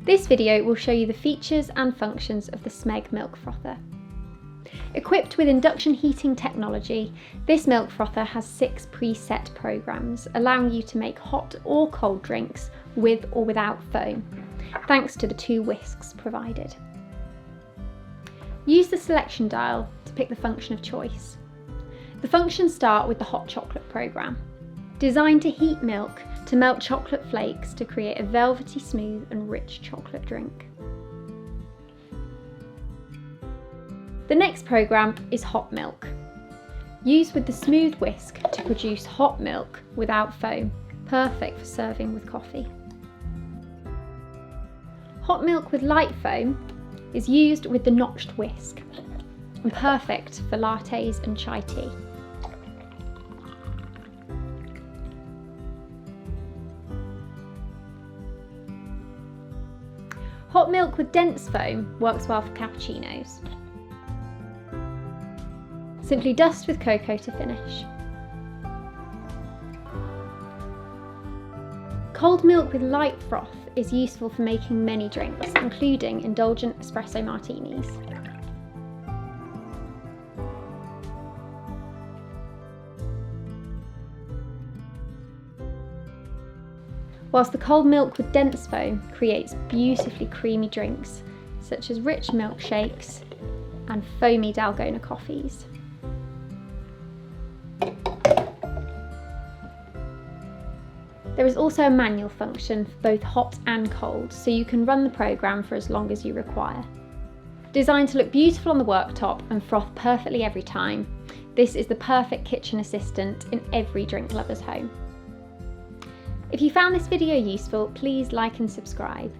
This video will show you the features and functions of the Smeg Milk Frother. Equipped with induction heating technology, this milk frother has 6 preset programs, allowing you to make hot or cold drinks with or without foam, thanks to the 2 whisks provided. Use the selection dial to pick the function of choice. The functions start with the hot chocolate program, designed to heat milk to melt chocolate flakes to create a velvety, smooth and rich chocolate drink. The next program is hot milk, used with the smooth whisk to produce hot milk without foam, perfect for serving with coffee. Hot milk with light foam is used with the notched whisk and perfect for lattes and chai tea. Hot milk with dense foam works well for cappuccinos. Simply dust with cocoa to finish. Cold milk with light froth is useful for making many drinks, including indulgent espresso martinis. Whilst the cold milk with dense foam creates beautifully creamy drinks, such as rich milkshakes and foamy Dalgona coffees. There is also a manual function for both hot and cold, so you can run the programme for as long as you require. Designed to look beautiful on the worktop and froth perfectly every time, this is the perfect kitchen assistant in every drink lover's home. If you found this video useful, please like and subscribe.